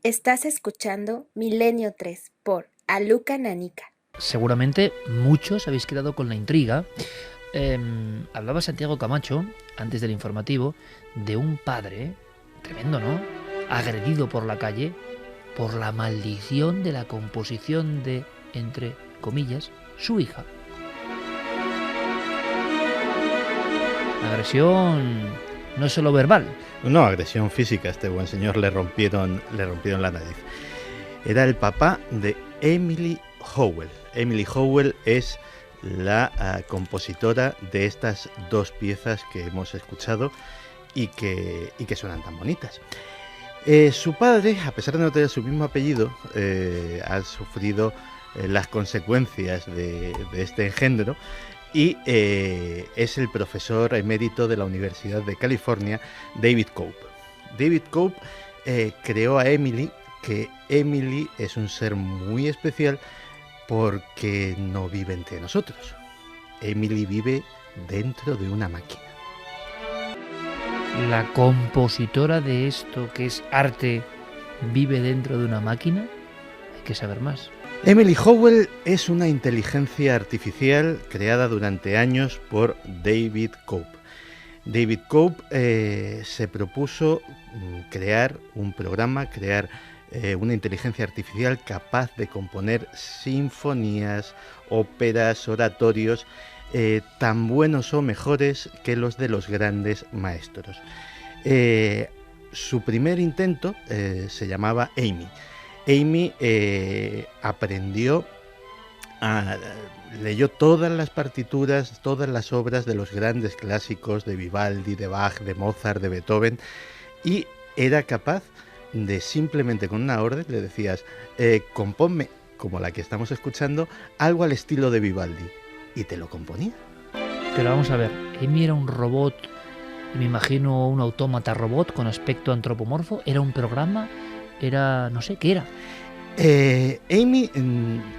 Estás escuchando Milenio 3 por Aluka Nanica. Seguramente muchos habéis quedado con la intriga. Hablaba Santiago Camacho, antes del informativo, de un padre, tremendo, ¿no?, agredido por la calle por la maldición de la composición de, entre comillas, su hija. Agresión no solo verbal. No, agresión física. Este buen señor le rompieron la nariz. Era el papá de Emily Howell. Emily Howell es la compositora de estas dos piezas que hemos escuchado y que suenan tan bonitas. Su padre, a pesar de no tener su mismo apellido, ha sufrido las consecuencias de este engendro y es el profesor emérito de la Universidad de California, David Cope. David Cope creó a Emily, que Emily es un ser muy especial porque no vive entre nosotros. Emily vive dentro de una máquina. La compositora de esto que es arte vive dentro de una máquina. Hay que saber más. Emily Howell es una inteligencia artificial creada durante años por David Cope. David Cope se propuso crear un programa, una inteligencia artificial capaz de componer sinfonías, óperas, oratorios, tan buenos o mejores que los de los grandes maestros. Su primer intento se llamaba Amy. Amy leyó todas las partituras, todas las obras de los grandes clásicos de Vivaldi, de Bach, de Mozart, de Beethoven, y era capaz de simplemente con una orden le decías, compónme, como la que estamos escuchando, algo al estilo de Vivaldi, y te lo componía. Pero vamos a ver, Amy era un robot, me imagino un autómata robot con aspecto antropomorfo, era un programa, era, no sé, ¿qué era? Amy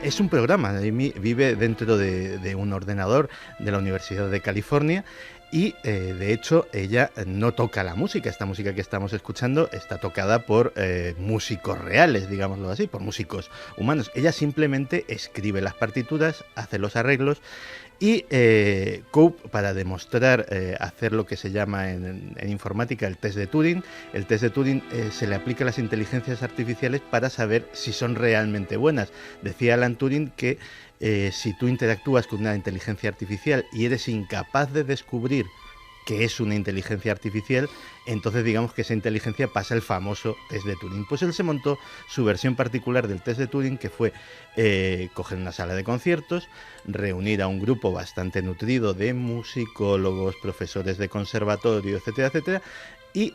es un programa. Amy vive dentro de un ordenador de la Universidad de California y de hecho ella no toca la música. Esta música que estamos escuchando está tocada por músicos reales, digámoslo así, por músicos humanos. Ella simplemente escribe las partituras, hace los arreglos y Cope, para demostrar hacer lo que se llama en informática el test de Turing, se le aplica a las inteligencias artificiales para saber si son realmente buenas. Decía Alan Turing que si tú interactúas con una inteligencia artificial y eres incapaz de descubrir que es una inteligencia artificial, entonces digamos que esa inteligencia pasa el famoso test de Turing. Pues él se montó su versión particular del test de Turing, que fue coger una sala de conciertos, reunir a un grupo bastante nutrido de musicólogos, profesores de conservatorio, etcétera, etcétera, y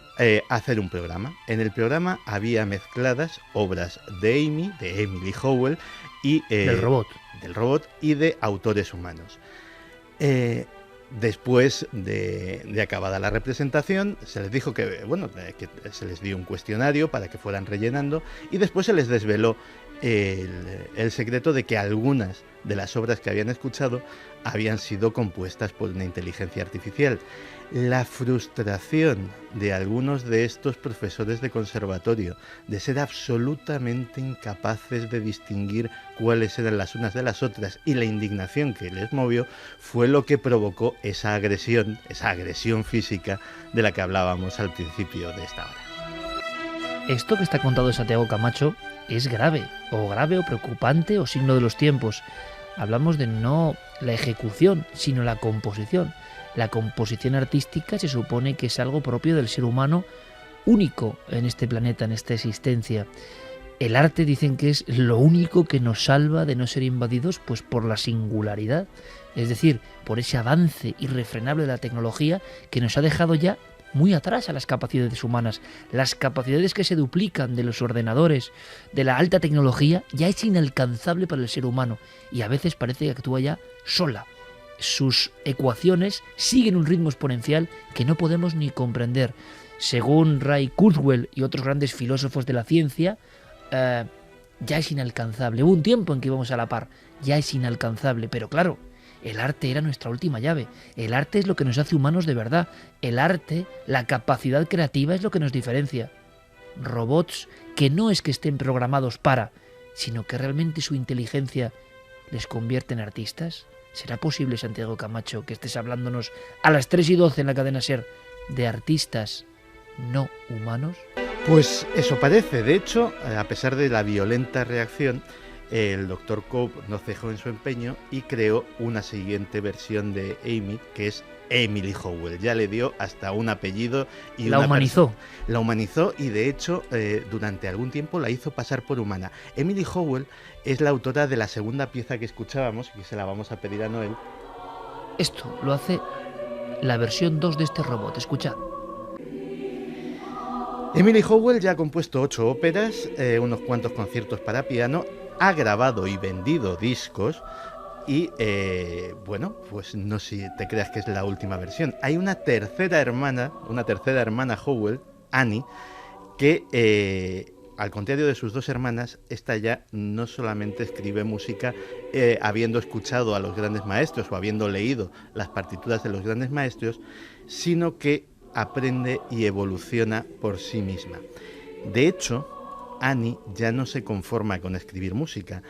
hacer un programa. En el programa había mezcladas obras de Amy, de Emily Howell, y del robot y de autores humanos. Después de acabada la representación, se les dijo que se les dio un cuestionario para que fueran rellenando y después se les desveló el secreto de que algunas de las obras que habían escuchado habían sido compuestas por una inteligencia artificial. La frustración de algunos de estos profesores de conservatorio de ser absolutamente incapaces de distinguir cuáles eran las unas de las otras y la indignación que les movió fue lo que provocó esa agresión física de la que hablábamos al principio de esta hora. Esto que está contado Santiago Camacho es grave o preocupante o signo de los tiempos. Hablamos de no la ejecución, sino la composición. La composición artística se supone que es algo propio del ser humano, único en este planeta, en esta existencia. El arte dicen que es lo único que nos salva de no ser invadidos pues por la singularidad, es decir, por ese avance irrefrenable de la tecnología que nos ha dejado ya muy atrás a las capacidades humanas. Las capacidades que se duplican de los ordenadores, de la alta tecnología, ya es inalcanzable para el ser humano y a veces parece que actúa ya sola. Sus ecuaciones siguen un ritmo exponencial que no podemos ni comprender. Según Ray Kurzweil y otros grandes filósofos de la ciencia, ya es inalcanzable. Hubo un tiempo en que íbamos a la par, ya es inalcanzable, pero claro, el arte era nuestra última llave. El arte es lo que nos hace humanos de verdad. El arte, la capacidad creativa es lo que nos diferencia. robots que no es que estén programados para, sino que realmente su inteligencia les convierte en artistas? ¿Será posible, Santiago Camacho, que estés hablándonos a las 3:12 en la cadena SER de artistas no humanos? Pues eso parece. De hecho, a pesar de la violenta reacción, el Dr. Cope no cejó en su empeño y creó una siguiente versión de Amy, que es Emily Howell. Ya le dio hasta un apellido y La humanizó. La humanizó y de hecho durante algún tiempo la hizo pasar por humana. Emily Howell es la autora de la segunda pieza que escuchábamos y se la vamos a pedir a Noel. Esto lo hace la versión 2 de este robot. Escuchad. Emily Howell ya ha compuesto 8 óperas, unos cuantos conciertos para piano, ha grabado y vendido discos y, bueno, pues no sé si te creas que es la última versión. Hay una tercera hermana Howell, Annie, que, al contrario de sus dos hermanas, esta ya no solamente escribe música habiendo escuchado a los grandes maestros o habiendo leído las partituras de los grandes maestros, sino que aprende y evoluciona por sí misma. De hecho, Annie ya no se conforma con escribir música,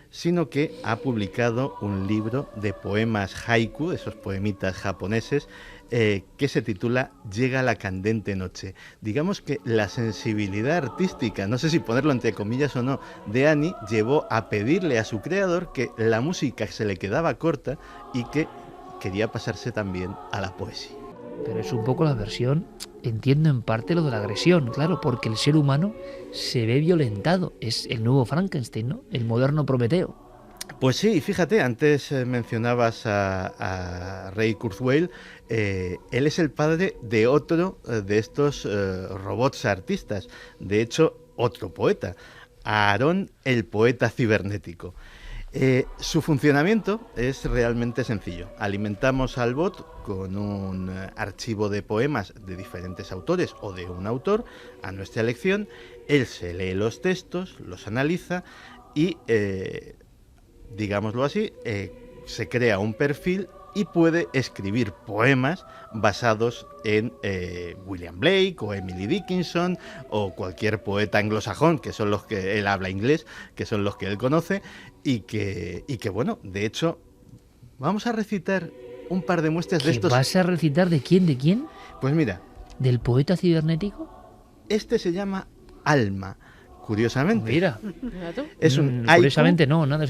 sino que ha publicado un libro de poemas haiku, esos poemitas japoneses, que se titula Llega la candente noche. Digamos que la sensibilidad artística, no sé si ponerlo entre comillas o no, de Annie llevó a pedirle a su creador que la música se le quedaba corta y que quería pasarse también a la poesía. Pero es un poco la versión, entiendo en parte lo de la agresión, claro, porque el ser humano se ve violentado. Es el nuevo Frankenstein, ¿no? El moderno Prometeo. Pues sí, fíjate, antes mencionabas a Ray Kurzweil. Él es el padre de otro de estos robots artistas, de hecho, otro poeta, Aarón, el poeta cibernético. Su funcionamiento es realmente sencillo. Alimentamos al bot con un archivo de poemas de diferentes autores o de un autor a nuestra elección. Él se lee los textos, los analiza y, digámoslo así, se crea un perfil y puede escribir poemas basados en William Blake o Emily Dickinson o cualquier poeta anglosajón, que son los que él habla inglés, que son los que él conoce, y que bueno, de hecho, vamos a recitar un par de muestras de estos. ¿Vas a recitar de quién? ¿De quién? Pues mira. ¿Del poeta cibernético? Este se llama Alma, curiosamente. Mira. Es un haiku. Curiosamente no, nada.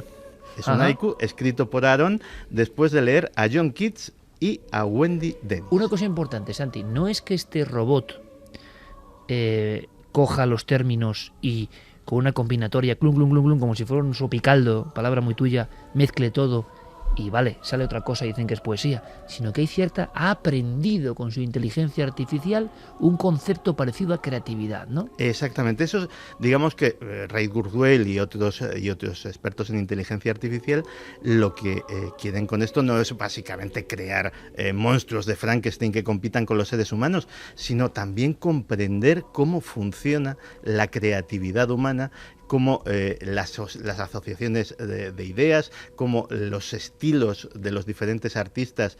Es un haiku escrito por Aaron después de leer a John Keats y a Wendy Dennis. Una cosa importante, Santi, no es que este robot coja los términos y con una combinatoria, clum, clum, clum, clum, como si fuera un sopicaldo, palabra muy tuya, mezcle todo y vale, sale otra cosa y dicen que es poesía, sino que ha aprendido con su inteligencia artificial un concepto parecido a creatividad, ¿no? Exactamente, eso digamos que Ray Kurzweil y otros expertos en inteligencia artificial lo que quieren con esto no es básicamente crear monstruos de Frankenstein que compitan con los seres humanos, sino también comprender cómo funciona la creatividad humana, cómo las asociaciones de ideas, cómo los estilos de los diferentes artistas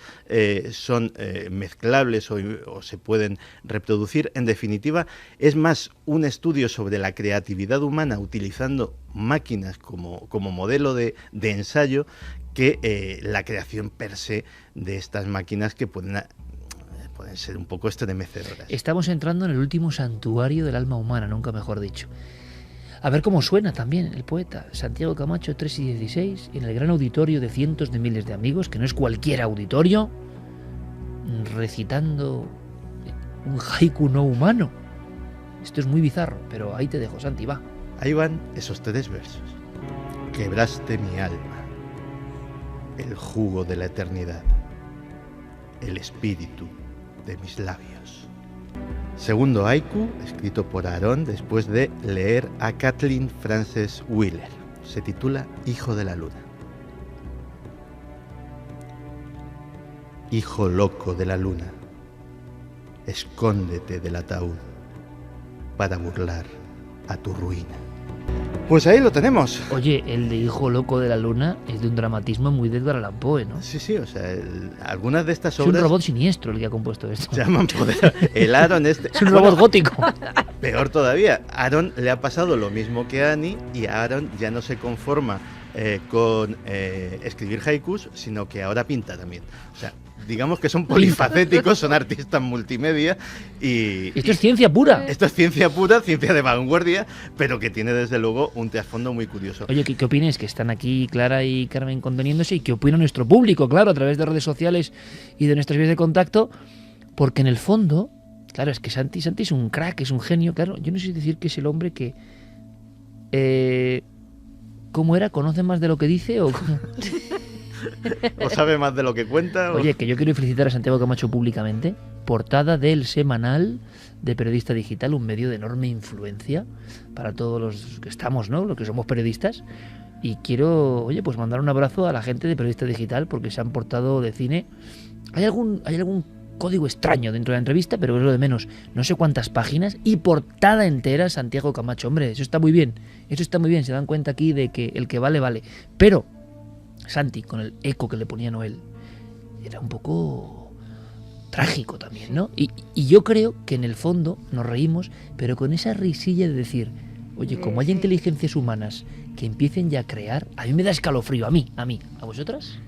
son mezclables o se pueden reproducir. En definitiva, es más un estudio sobre la creatividad humana utilizando máquinas como modelo de ensayo que la creación per se de estas máquinas que pueden ser un poco estremecedoras. Estamos entrando en el último santuario del alma humana, nunca mejor dicho. A ver cómo suena también el poeta Santiago Camacho, 3:16, en el gran auditorio de cientos de miles de amigos, que no es cualquier auditorio, recitando un haiku no humano. Esto es muy bizarro, pero ahí te dejo, Santi, va. Ahí van esos 3 versos. Quebraste mi alma, el jugo de la eternidad, el espíritu de mis labios. Segundo haiku, escrito por Aaron después de leer a Kathleen Frances Wheeler. Se titula Hijo de la Luna. Hijo loco de la luna, escóndete del ataúd para burlar a tu ruina. Pues ahí lo tenemos. Oye, el de Hijo Loco de la Luna es de un dramatismo muy de Edgar Allan Poe, ¿no? Sí, o sea, algunas de estas Es un obras robot siniestro el que ha compuesto esto. se llaman poder. El Aaron este. Es un robot gótico. Peor todavía, a Aaron le ha pasado lo mismo que a Annie y a Aaron ya no se conforma con escribir haikus, sino que ahora pinta también. O sea, digamos que son polifacéticos, son artistas multimedia y Esto es ciencia pura. esto es ciencia pura, ciencia de vanguardia, pero que tiene desde luego un trasfondo muy curioso. Oye, ¿qué opináis? Que están aquí Clara y Carmen conteniéndose y qué opina nuestro público, claro, a través de redes sociales y de nuestras vías de contacto, porque en el fondo, claro, es que Santi es un crack, es un genio, claro, yo no sé decir que es el hombre que... ¿Cómo era? ¿Conoce más de lo que dice o cómo? ¿O sabe más de lo que cuenta? Oye, que yo quiero felicitar a Santiago Camacho públicamente, portada del Semanal de Periodista Digital, un medio de enorme influencia para todos los que estamos, ¿no? Los que somos periodistas. Y quiero, oye, pues mandar un abrazo a la gente de Periodista Digital porque se han portado de cine. Hay algún código extraño dentro de la entrevista, pero es lo de menos. No sé cuántas páginas y portada entera Santiago Camacho. Hombre, eso está muy bien. Eso está muy bien. Se dan cuenta aquí de que el que vale, vale. Pero Santi, con el eco que le ponía Noel, era un poco trágico también, ¿no? Y yo creo que en el fondo nos reímos, pero con esa risilla de decir, oye, como hay inteligencias humanas que empiecen ya a crear, a mí me da escalofrío, a mí, ¿a vosotras?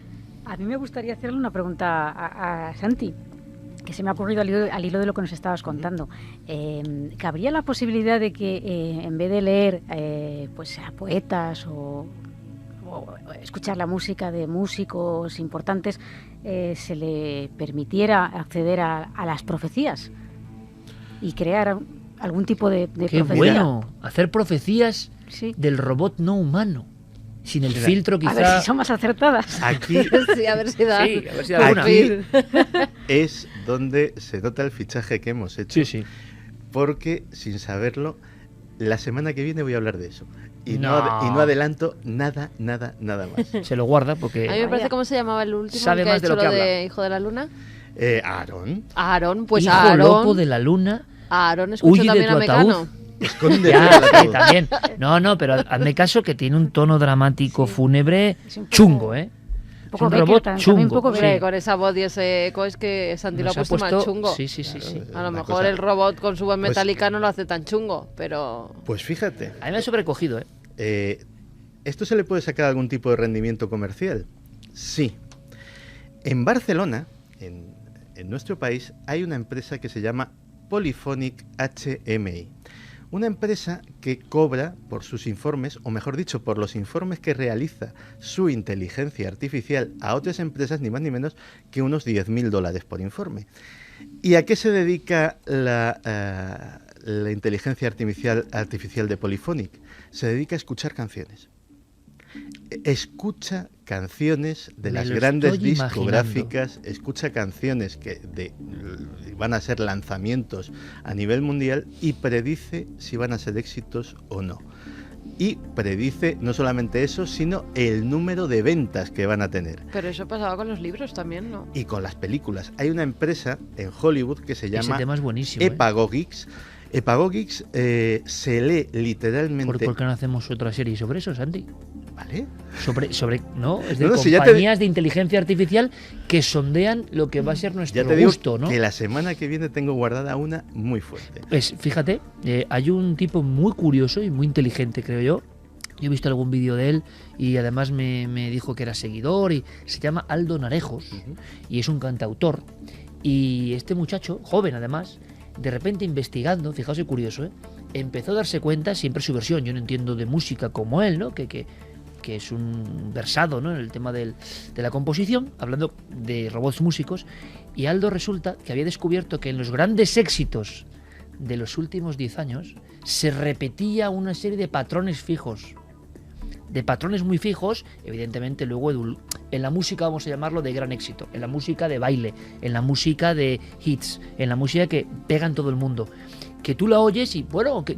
A mí me gustaría hacerle una pregunta a Santi, que se me ha ocurrido al hilo de lo que nos estabas contando. ¿Cabría la posibilidad de que en vez de leer pues a poetas o escuchar la música de músicos importantes, se le permitiera acceder a las profecías y crear algún tipo de ¡Qué profecía? bueno! Hacer profecías Sí. del robot no humano, sin el filtro A quizá... ver si son más acertadas. Aquí Sí, a ver si da. Sí, a ver si da alguna. Aquí es donde se nota el fichaje que hemos hecho. Sí. Porque, sin saberlo, la semana que viene voy a hablar de eso. Y no adelanto nada más. Se lo guarda porque... A mí me parece cómo se llamaba el último, Sabe el que ha más de hecho lo que lo de habla. Hijo de la Luna. Aarón, Aarón, pues Hijo Aarón. loco de la luna, Aarón escucha huye de también tu a Mecano. ataúd. esconde Ya, la sí, ataúd. también. No, pero hazme caso que tiene un tono dramático, Sí. fúnebre, Es un poco- chungo, ¿eh? Un poco es un Becker robot también, chungo. un poco sí. Hombre, con esa voz y ese eco es que Santi lo ha Nos puesto más chungo. Sí. A lo Una mejor cosa- el robot con su voz Pues- metálica no lo hace tan chungo, pero... Pues fíjate, A mí me ha sobrecogido, ¿eh? ¿esto se le puede sacar algún tipo de rendimiento comercial? Sí. En Barcelona, en nuestro país, hay una empresa que se llama Polyphonic HMI. Una empresa que cobra por sus informes, o mejor dicho, por los informes que realiza su inteligencia artificial a otras empresas, ni más ni menos que unos $10.000 por informe. ¿Y a qué se dedica la inteligencia artificial de Polyphonic? Se dedica a escuchar canciones. Escucha canciones de Me las lo grandes estoy discográficas, escucha canciones que van a ser lanzamientos a nivel mundial y predice si van a ser éxitos o no. Y predice no solamente eso, sino el número de ventas que van a tener. Pero eso pasaba con los libros también, ¿no? Y con las películas. Hay una empresa en Hollywood que se Ese llama tema es buenísimo, ¿eh? Epagogix. Epagogix se lee literalmente... ¿Por qué no hacemos otra serie sobre eso, Santi? ¿Vale? ¿No? Es de No, si ya te- compañías de inteligencia artificial que sondean lo que va a ser nuestro Ya te digo gusto, ¿no? que la semana que viene tengo guardada una muy fuerte. Pues fíjate, hay un tipo muy curioso y muy inteligente, creo yo. Yo he visto algún vídeo de él y además me dijo que era seguidor y se llama Aldo Narejos y es un cantautor. Y este muchacho, joven además, de repente investigando, fijaos qué curioso, empezó a darse cuenta, siempre su versión, yo no entiendo de música como él, ¿no? Que es un versado, ¿no? En el tema de la composición, hablando de robots músicos, y Aldo resulta que había descubierto que en los grandes éxitos de los últimos 10 años se repetía una serie de patrones fijos. De patrones muy fijos, evidentemente luego en la música vamos a llamarlo de gran éxito, en la música de baile, en la música de hits, en la música que pega en todo el mundo. Que tú la oyes y, bueno, que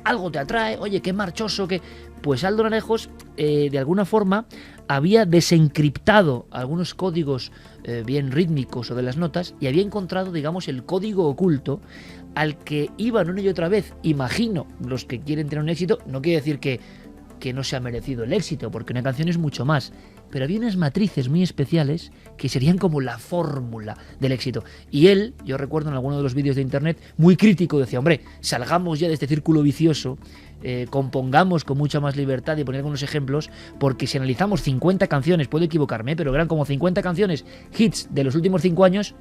algo te atrae, oye, qué marchoso, que... Pues Aldo Narejos, de alguna forma, había desencriptado algunos códigos bien rítmicos o de las notas y había encontrado, digamos, el código oculto al que iban una y otra vez, imagino, los que quieren tener un éxito. No quiere decir que que no se ha merecido el éxito, porque una canción es mucho más. Pero había unas matrices muy especiales que serían como la fórmula del éxito. Y él, yo recuerdo en alguno de los vídeos de internet, muy crítico, decía, hombre, salgamos ya de este círculo vicioso, compongamos con mucha más libertad, y poner algunos ejemplos, porque si analizamos 50 canciones, puedo equivocarme, pero eran como 50 canciones, hits de los últimos 5 años,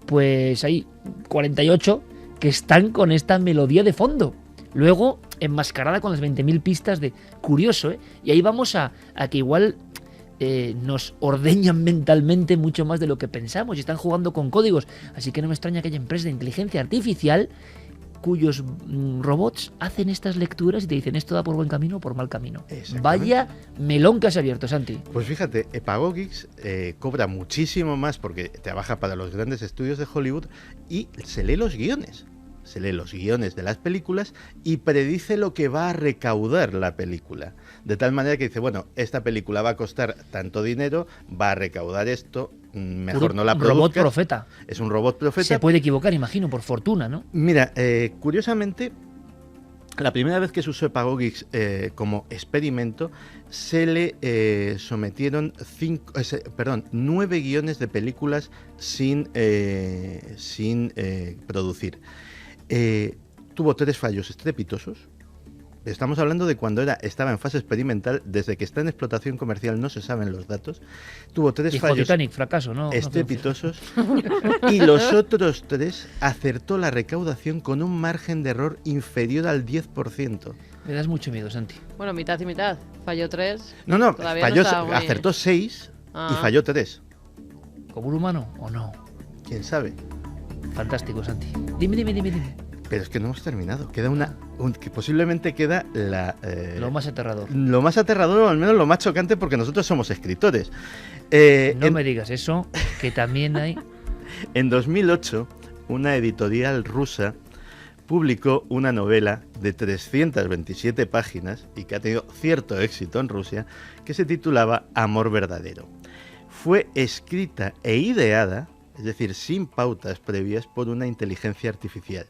pues hay 48 que están con esta melodía de fondo. Luego, enmascarada con las 20.000 pistas de... Curioso, ¿eh? Y ahí vamos a que igual nos ordeñan mentalmente mucho más de lo que pensamos y están jugando con códigos. Así que no me extraña que haya empresas de inteligencia artificial cuyos robots hacen estas lecturas y te dicen esto da por buen camino o por mal camino. Vaya melón que has abierto, Santi. Pues fíjate, Epagogix cobra muchísimo más porque trabaja para los grandes estudios de Hollywood y se lee los guiones. Se lee los guiones de las películas y predice lo que va a recaudar la película. De tal manera que dice, bueno, esta película va a costar tanto dinero, va a recaudar esto, mejor no la produzcas. Robot profeta. Es un robot profeta. Se puede equivocar, imagino, por fortuna, ¿no? Mira, curiosamente, la primera vez que se usó Epagogix como experimento, se le sometieron 9 guiones de películas sin producir. Tuvo 3 fallos estrepitosos. Estamos hablando de cuando estaba en fase experimental, desde que está en explotación comercial no se saben los datos. Tuvo 3 fallos Titanic, fracaso, ¿no? estrepitosos y los otros 3 acertó la recaudación con un margen de error inferior al 10%. Me das mucho miedo, Santi. Bueno, mitad y mitad. Falló 3. No, Todavía falló, no estaba muy... acertó 6 y falló 3. ¿Como un humano o no? ¿Quién sabe? Fantástico, Santi. Dime. Pero es que no hemos terminado. Queda que posiblemente queda Lo más aterrador. Lo más aterrador, o al menos lo más chocante, porque nosotros somos escritores. No me digas eso, que también hay... En 2008, una editorial rusa publicó una novela de 327 páginas y que ha tenido cierto éxito en Rusia, que se titulaba Amor verdadero. Fue escrita e ideada, es decir, sin pautas previas, por una inteligencia artificial.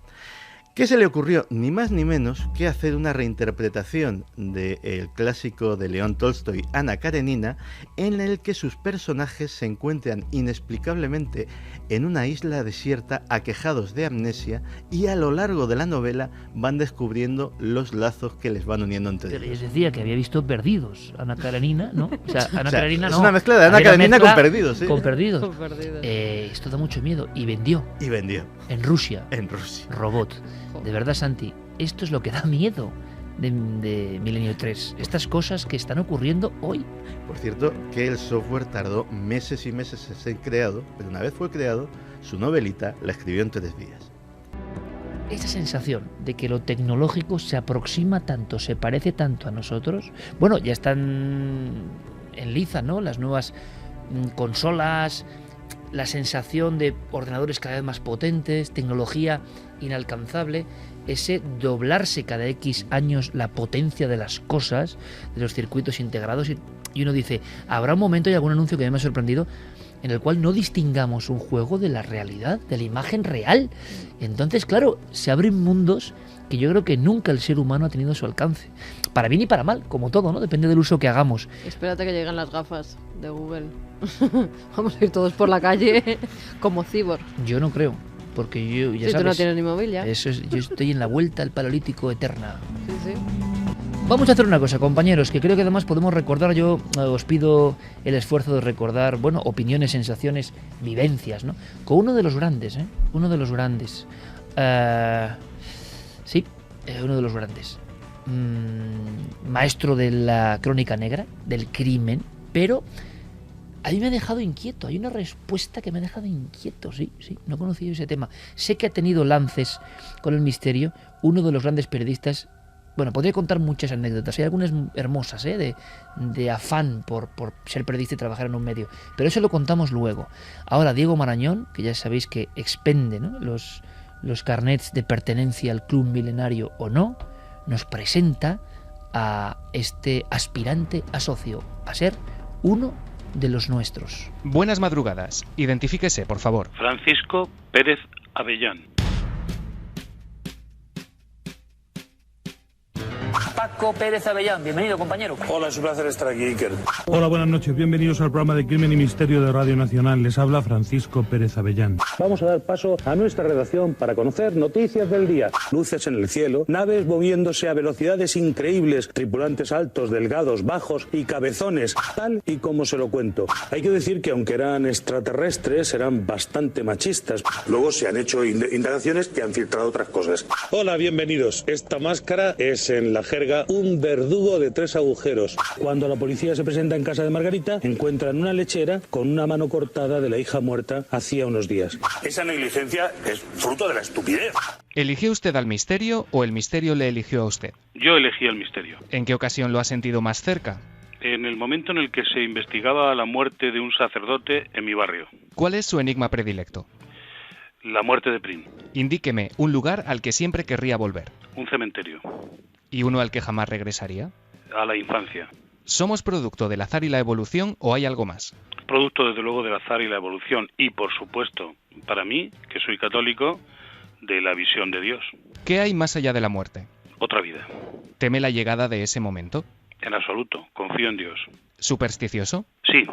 ¿Qué se le ocurrió? Ni más ni menos que hacer una reinterpretación del clásico de León Tolstoy, Ana Karenina, en el que sus personajes se encuentran inexplicablemente en una isla desierta, aquejados de amnesia, y a lo largo de la novela van descubriendo los lazos que les van uniendo entre Pero ellos. les decía que había visto Perdidos, Ana Karenina, ¿no? O sea, Ana Karenina es no. una mezcla de Ana Había una Karenina mezcla con Perdidos, ¿sí? Con Perdidos. Con Perdidos. Esto da mucho miedo. Y vendió Y vendió en Rusia. en Rusia. Robot. De verdad, Santi, esto es lo que da miedo de Milenio 3. Estas cosas que están ocurriendo hoy. Por cierto, que el software tardó meses y meses en ser creado, pero una vez fue creado, su novelita la escribió en 3 días. Esa sensación de que lo tecnológico se aproxima tanto, se parece tanto a nosotros. Bueno, ya están en liza, ¿no? Las nuevas consolas, la sensación de ordenadores cada vez más potentes, tecnología inalcanzable, ese doblarse cada X años la potencia de las cosas, de los circuitos integrados, y uno dice, habrá un momento y algún anuncio que me ha sorprendido en el cual no distingamos un juego de la realidad, de la imagen real. Entonces, claro, se abren mundos que yo creo que nunca el ser humano ha tenido a su alcance. Para bien y para mal, como todo, ¿no? Depende del uso que hagamos. Espérate que lleguen las gafas de Google. Vamos a ir todos por la calle como cyborg. Yo no creo, porque yo, ya Si sabes, tú no tienes ni móvil ya. yo estoy en la vuelta al paleolítico eterna. Sí. Vamos a hacer una cosa, compañeros, que creo que además podemos recordar. Yo os pido el esfuerzo de recordar, bueno, opiniones, sensaciones, vivencias, ¿no? Con uno de los grandes, ¿eh? Uno de los grandes. Uno de los grandes. Maestro de la crónica negra, del crimen, pero a mí me ha dejado inquieto. Hay una respuesta que me ha dejado inquieto, sí, no conocía yo ese tema. Sé que ha tenido lances con el misterio, uno de los grandes periodistas. Bueno, podría contar muchas anécdotas, hay algunas hermosas, de afán por ser periodista y trabajar en un medio, pero eso lo contamos luego. Ahora, Diego Marañón, que ya sabéis que expende, ¿no?, los carnets de pertenencia al club milenario o no, nos presenta a este aspirante a socio, a ser uno de los nuestros. Buenas madrugadas. Identifíquese, por favor. Francisco Pérez Avellán. Paco Pérez Avellán. Bienvenido, compañero. Hola, es un placer estar aquí, Iker. Hola, buenas noches. Bienvenidos al programa de Crimen y Misterio de Radio Nacional. Les habla Francisco Pérez Avellán. Vamos a dar paso a nuestra redacción para conocer noticias del día. Luces en el cielo, naves moviéndose a velocidades increíbles, tripulantes altos, delgados, bajos y cabezones, tal y como se lo cuento. Hay que decir que aunque eran extraterrestres, eran bastante machistas. Luego se han hecho indagaciones que han filtrado otras cosas. Hola, bienvenidos. Esta máscara es en la jerga un verdugo de 3 agujeros. Cuando la policía se presenta en casa de Margarita, encuentran una lechera con una mano cortada de la hija muerta hacía unos días. Esa negligencia es fruto de la estupidez. ¿Eligió usted al misterio o el misterio le eligió a usted? Yo elegí el misterio. ¿En qué ocasión lo ha sentido más cerca? En el momento en el que se investigaba la muerte de un sacerdote en mi barrio. ¿Cuál es su enigma predilecto? La muerte de Prim. Indíqueme un lugar al que siempre querría volver. Un cementerio. ¿Y uno al que jamás regresaría? A la infancia. ¿Somos producto del azar y la evolución o hay algo más? Producto, desde luego, del azar y la evolución. Y, por supuesto, para mí, que soy católico, de la visión de Dios. ¿Qué hay más allá de la muerte? Otra vida. ¿Teme la llegada de ese momento? En absoluto. Confío en Dios. ¿Supersticioso? Sí.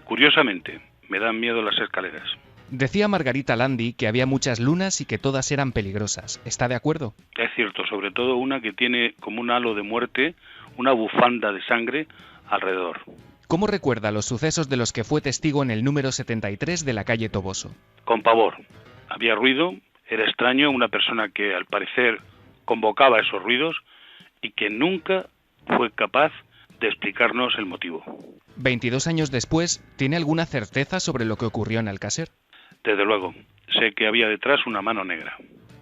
Curiosamente, me dan miedo las escaleras. Decía Margarita Landi que había muchas lunas y que todas eran peligrosas. ¿Está de acuerdo? Es cierto, sobre todo una que tiene como un halo de muerte, una bufanda de sangre alrededor. ¿Cómo recuerda los sucesos de los que fue testigo en el número 73 de la calle Toboso? Con pavor. Había ruido, era extraño, una persona que al parecer convocaba esos ruidos y que nunca fue capaz de explicarnos el motivo. 22 años después, ¿tiene alguna certeza sobre lo que ocurrió en Alcácer? Desde luego, sé que había detrás una mano negra.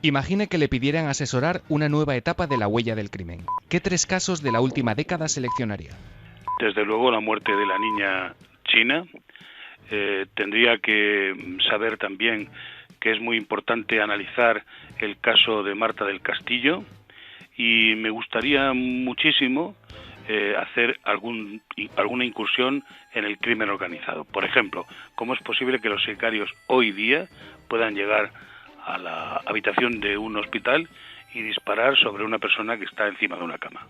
Imagine que le pidieran asesorar una nueva etapa de la huella del crimen. ¿Qué 3 casos de la última década seleccionaría? Desde luego la muerte de la niña china. Tendría que saber también que es muy importante analizar el caso de Marta del Castillo y me gustaría muchísimo hacer alguna incursión en el crimen organizado. Por ejemplo, ¿cómo es posible que los sicarios hoy día puedan llegar a la habitación de un hospital y disparar sobre una persona que está encima de una cama?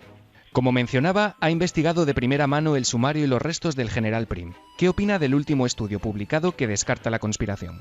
Como mencionaba, ha investigado de primera mano el sumario y los restos del general Prim. ¿Qué opina del último estudio publicado que descarta la conspiración?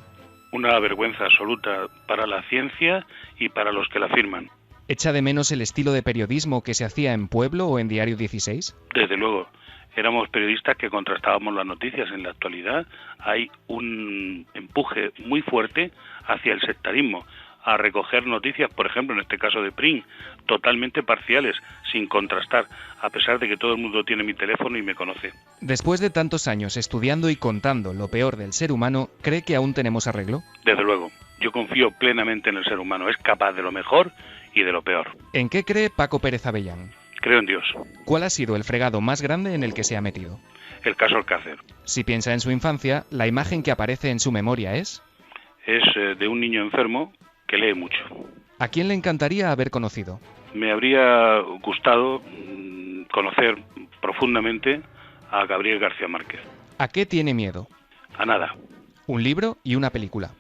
Una vergüenza absoluta para la ciencia y para los que la firman. ¿Echa de menos el estilo de periodismo que se hacía en Pueblo o en Diario 16? Desde luego. Éramos periodistas que contrastábamos las noticias. En la actualidad hay un empuje muy fuerte hacia el sectarismo, a recoger noticias, por ejemplo, en este caso de Prim, totalmente parciales, sin contrastar, a pesar de que todo el mundo tiene mi teléfono y me conoce. Después de tantos años estudiando y contando lo peor del ser humano, ¿cree que aún tenemos arreglo? Desde luego. Yo confío plenamente en el ser humano. Es capaz de lo mejor y de lo peor. ¿En qué cree Paco Pérez Avellán? Creo en Dios. ¿Cuál ha sido el fregado más grande en el que se ha metido? El caso Alcácer. Si piensa en su infancia, la imagen que aparece en su memoria es... Es de un niño enfermo que lee mucho. ¿A quién le encantaría haber conocido? Me habría gustado conocer profundamente a Gabriel García Márquez. ¿A qué tiene miedo? A nada. Un libro y una película.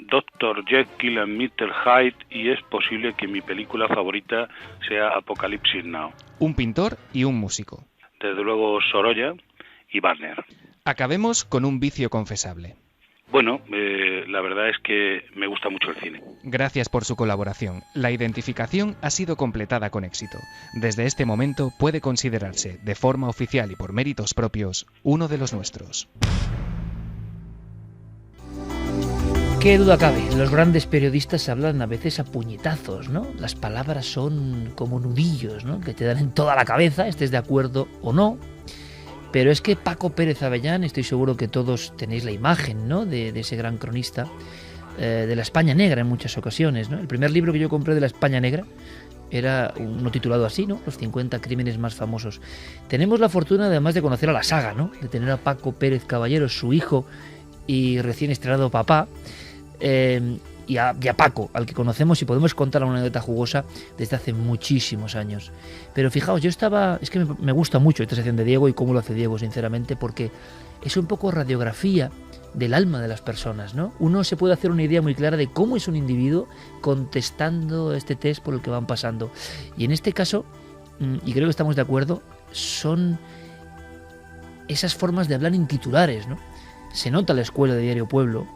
Dr. Jekyll and Mr. Hyde, y es posible que mi película favorita sea Apocalipsis Now. Un pintor y un músico. Desde luego Sorolla y Wagner. Acabemos con un vicio confesable. Bueno, la verdad es que me gusta mucho el cine. Gracias por su colaboración. La identificación ha sido completada con éxito. Desde este momento puede considerarse, de forma oficial y por méritos propios, uno de los nuestros. Qué duda cabe, los grandes periodistas hablan a veces a puñetazos, ¿no? Las palabras son como nudillos, ¿no? Que te dan en toda la cabeza, estés de acuerdo o no. Pero es que Paco Pérez Avellán, estoy seguro que todos tenéis la imagen, ¿no? de ese gran cronista, de la España Negra en muchas ocasiones, ¿no? El primer libro que yo compré de la España Negra era uno titulado así, ¿no? Los 50 crímenes más famosos. Tenemos la fortuna además de conocer a la saga, ¿no? De tener a Paco Pérez Caballero, su hijo y recién estrenado papá, y a Paco, al que conocemos y podemos contar una anécdota jugosa desde hace muchísimos años. Pero fijaos, es que me gusta mucho esta sección de Diego y cómo lo hace Diego, sinceramente, porque es un poco radiografía del alma de las personas, ¿no? Uno se puede hacer una idea muy clara de cómo es un individuo contestando este test por el que van pasando. Y en este caso, y creo que estamos de acuerdo, son esas formas de hablar en titulares, ¿no? Se nota la escuela de Diario Pueblo,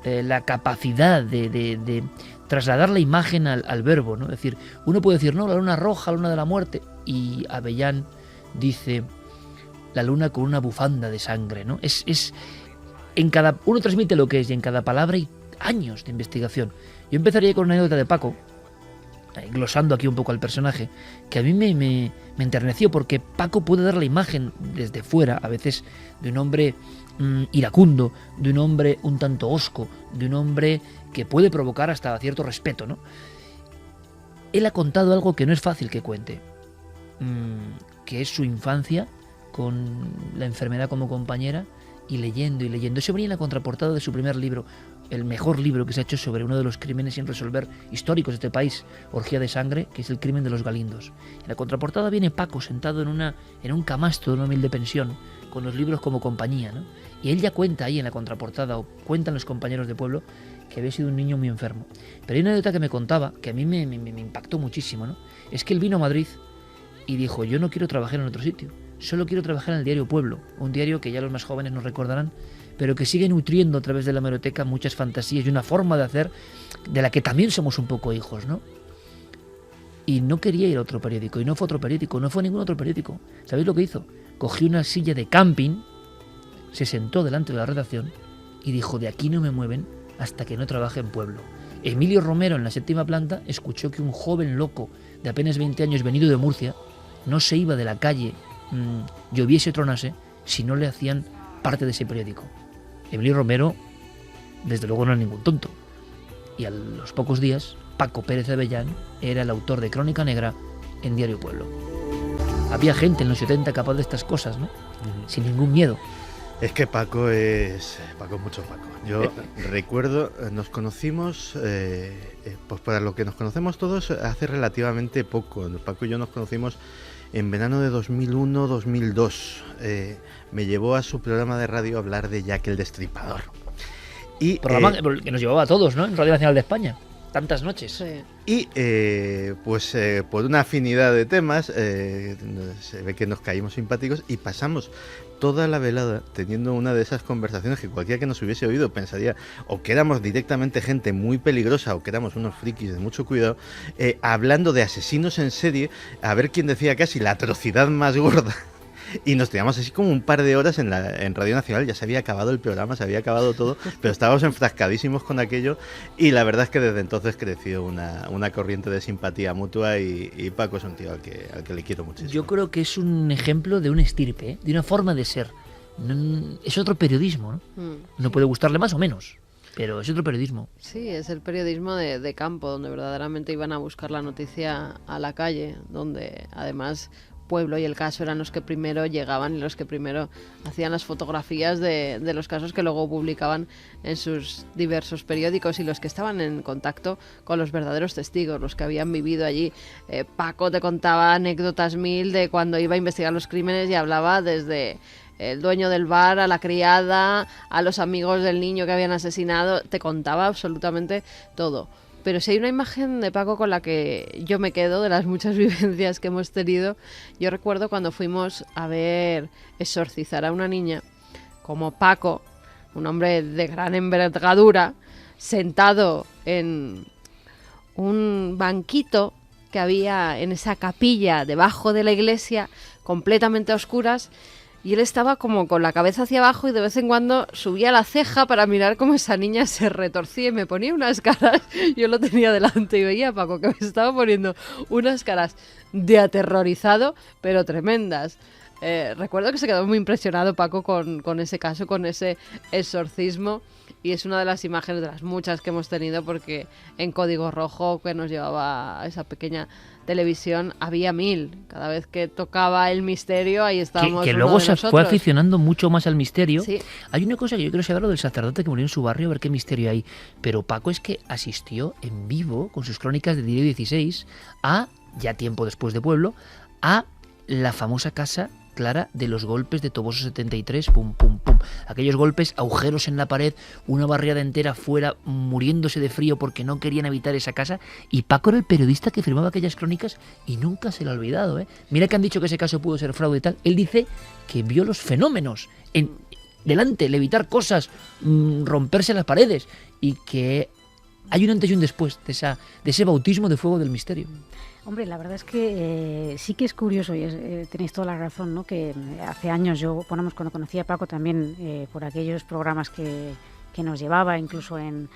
la capacidad de trasladar la imagen al verbo, ¿no? Es decir, uno puede decir, no, la luna roja, la luna de la muerte, y Avellán dice la luna con una bufanda de sangre, ¿no? En cada uno transmite lo que es, y en cada palabra hay años de investigación. Yo empezaría con una anécdota de Paco, glosando aquí un poco al personaje, que a mí me enterneció, porque Paco puede dar la imagen desde fuera, a veces, de un hombre iracundo, de un hombre un tanto hosco, de un hombre que puede provocar hasta cierto respeto, ¿no? Él ha contado algo que no es fácil que cuente, que es su infancia con la enfermedad como compañera, y leyendo y leyendo. Eso venía en la contraportada de su primer libro, el mejor libro que se ha hecho sobre uno de los crímenes sin resolver históricos de este país, Orgía de Sangre, que es el crimen de los Galindos. En la contraportada viene Paco sentado en un camastro de una humilde pensión, con los libros como compañía, ¿no? Y él ya cuenta ahí en la contraportada, o cuentan los compañeros de pueblo, que había sido un niño muy enfermo. Pero hay una anécdota que me contaba, que a mí me impactó muchísimo, ¿no? Es que él vino a Madrid y dijo, yo no quiero trabajar en otro sitio, solo quiero trabajar en el Diario Pueblo, un diario que ya los más jóvenes nos recordarán, pero que sigue nutriendo a través de la hemeroteca muchas fantasías y una forma de hacer de la que también somos un poco hijos, ¿no? Y no quería ir a otro periódico, y no fue otro periódico, no fue ningún otro periódico. ¿Sabéis lo que hizo? Cogió una silla de camping, se sentó delante de la redacción y dijo, de aquí no me mueven hasta que no trabaje en Pueblo. Emilio Romero, en la 7ª planta, escuchó que un joven loco de apenas 20 años venido de Murcia no se iba de la calle, lloviese o tronase, si no le hacían parte de ese periódico. Emilio Romero, desde luego, no era ningún tonto. Y a los pocos días, Paco Pérez Avellán era el autor de Crónica Negra en Diario Pueblo. Había gente en los 70 capaz de estas cosas, ¿no? Sin ningún miedo. Es que Paco es mucho Paco. Yo recuerdo, nos conocimos, pues para lo que nos conocemos todos, hace relativamente poco. Paco y yo nos conocimos en verano de 2001-2002. Me llevó a su programa de radio a hablar de Jack el Destripador. Y, programa que nos llevaba a todos, ¿no? En Radio Nacional de España. Tantas noches. Sí. Y por una afinidad de temas, se ve que nos caímos simpáticos y pasamos toda la velada teniendo una de esas conversaciones que cualquiera que nos hubiese oído pensaría o que éramos directamente gente muy peligrosa o que éramos unos frikis de mucho cuidado, hablando de asesinos en serie, a ver quién decía casi la atrocidad más gorda. Y nos teníamos así como un par de horas en Radio Nacional. Ya se había acabado el programa, se había acabado todo, pero estábamos enfrascadísimos con aquello. Y la verdad es que desde entonces creció una corriente de simpatía mutua. Y Paco es un tío al que le quiero muchísimo. Yo creo que es un ejemplo de un estirpe, de una forma de ser. Es otro periodismo, ¿no? No puede gustarle más o menos, pero es otro periodismo. Sí, es el periodismo de campo, donde verdaderamente iban a buscar la noticia a la calle, donde además Pueblo y El Caso eran los que primero llegaban y los que primero hacían las fotografías de los casos que luego publicaban en sus diversos periódicos, y los que estaban en contacto con los verdaderos testigos, los que habían vivido allí. Paco te contaba anécdotas mil de cuando iba a investigar los crímenes y hablaba desde el dueño del bar, a la criada, a los amigos del niño que habían asesinado. Te contaba absolutamente todo. Pero si hay una imagen de Paco con la que yo me quedo, de las muchas vivencias que hemos tenido, yo recuerdo cuando fuimos a ver exorcizar a una niña, como Paco, un hombre de gran envergadura, sentado en un banquito que había en esa capilla debajo de la iglesia, completamente a oscuras, y él estaba como con la cabeza hacia abajo y de vez en cuando subía la ceja para mirar cómo esa niña se retorcía y me ponía unas caras. Yo lo tenía delante y veía a Paco que me estaba poniendo unas caras de aterrorizado, pero tremendas. Recuerdo que se quedó muy impresionado Paco con ese caso, con ese exorcismo, y es una de las imágenes de las muchas que hemos tenido, porque en Código Rojo, que nos llevaba a esa pequeña televisión, había 1000. Cada vez que tocaba el misterio, ahí estábamos. Que luego se fue aficionando mucho más al misterio. Sí. Hay una cosa que yo quiero saber, lo del sacerdote que murió en su barrio, a ver qué misterio hay. Pero Paco es que asistió en vivo, con sus crónicas de Diario 16, ya tiempo después de Pueblo, a la famosa casa Clara de los golpes de Toboso 73, pum, pum, pum. aquellos golpes, agujeros en la pared, una barriada entera fuera muriéndose de frío porque no querían habitar esa casa. Y Paco era el periodista que firmaba aquellas crónicas y nunca se lo ha olvidado, ¿eh? Mira que han dicho que ese caso pudo ser fraude y tal. Él dice que vio los fenómenos delante, levitar cosas, romperse las paredes, y que hay un antes y un después de ese bautismo de fuego del misterio. Hombre, la verdad es que sí que es curioso, y tenéis toda la razón, ¿no? Que hace años yo, cuando conocí a Paco también, por aquellos programas que nos llevaba, incluso en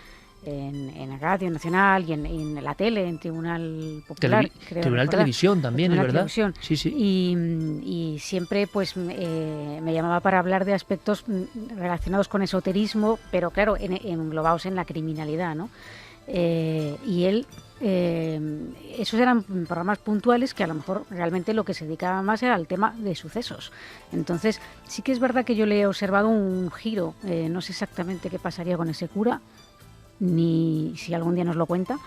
Radio Nacional y en la tele, en Tribunal Popular. Tribunal Televisión también, es verdad. Televisión. Sí, sí. Y siempre pues me llamaba para hablar de aspectos relacionados con esoterismo, pero claro, englobados en la criminalidad, ¿no? Y él, esos eran programas puntuales que a lo mejor realmente lo que se dedicaba más era al tema de sucesos. Entonces sí que es verdad que yo le he observado un giro, no sé exactamente qué pasaría con ese cura, ni si algún día nos lo cuenta,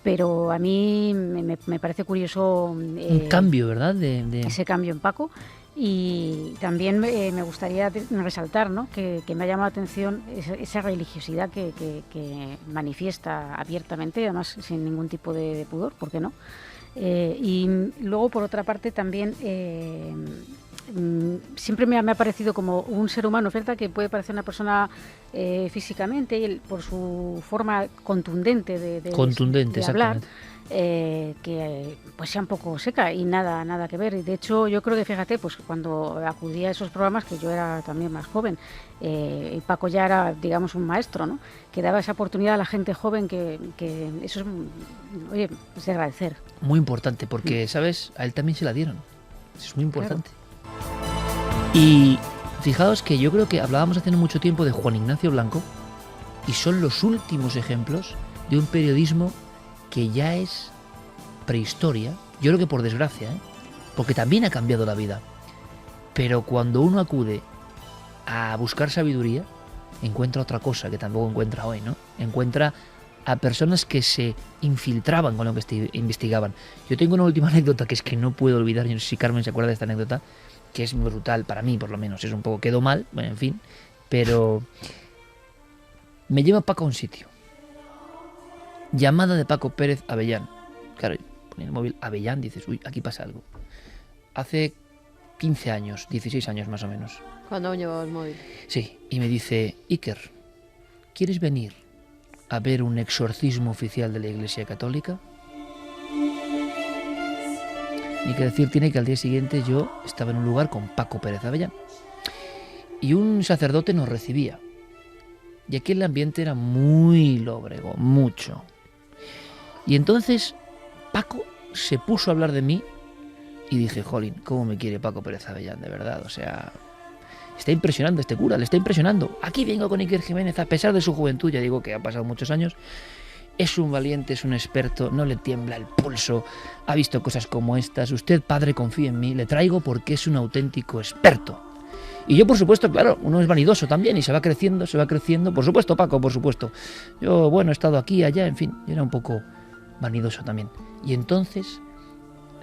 pero a mí me parece curioso un cambio, ¿verdad? Ese cambio en Paco. Y también me gustaría resaltar, ¿no? que me ha llamado la atención esa religiosidad que manifiesta abiertamente, además sin ningún tipo de pudor, ¿por qué no? Y luego, por otra parte, también siempre me ha parecido como un ser humano, ¿verdad? Que puede parecer una persona físicamente, y por su forma contundente de hablar, que pues sea un poco seca y nada que ver. Y de hecho yo creo que, fíjate, pues cuando acudía a esos programas, que yo era también más joven, y Paco ya era, digamos, un maestro, ¿no? Que daba esa oportunidad a la gente joven, que eso es, oye, es de agradecer. Muy importante, porque, ¿sabes? A él también se la dieron. Eso es muy importante. Claro. Y fijaos que yo creo que hablábamos hace no mucho tiempo de Juan Ignacio Blanco, y son los últimos ejemplos de un periodismo que ya es prehistoria. Yo creo que por desgracia, porque también ha cambiado la vida. Pero cuando uno acude a buscar sabiduría, encuentra otra cosa que tampoco encuentra hoy, ¿no? Encuentra a personas que se infiltraban con lo que investigaban. Yo tengo una última anécdota que es que no puedo olvidar, yo no sé si Carmen se acuerda de esta anécdota, que es muy brutal para mí, por lo menos. Es un poco, quedó mal, bueno, en fin, pero me lleva Paco a un sitio. Llamada de Paco Pérez Avellán. Claro, pone el móvil Avellán, dices, uy, aquí pasa algo. Hace 15 años, 16 años más o menos. ¿Cuándo aún llevaba el móvil? Sí, y me dice, Iker, ¿quieres venir a ver un exorcismo oficial de la Iglesia Católica? Ni que decir tiene que al día siguiente yo estaba en un lugar con Paco Pérez Avellán. Y un sacerdote nos recibía. Y aquí el ambiente era muy lóbrego, mucho. Y entonces Paco se puso a hablar de mí y dije, jolín, ¿cómo me quiere Paco Pérez Avellán, de verdad? O sea, está impresionando este cura, le está impresionando. Aquí vengo con Iker Jiménez, a pesar de su juventud, ya digo que ha pasado muchos años. Es un valiente, es un experto, no le tiembla el pulso, ha visto cosas como estas. Usted, padre, confíe en mí, le traigo porque es un auténtico experto. Y yo, por supuesto, claro, uno es vanidoso también y se va creciendo. Por supuesto, Paco, por supuesto. Yo, bueno, he estado aquí, allá, en fin, yo era un poco vanidoso también. Y entonces,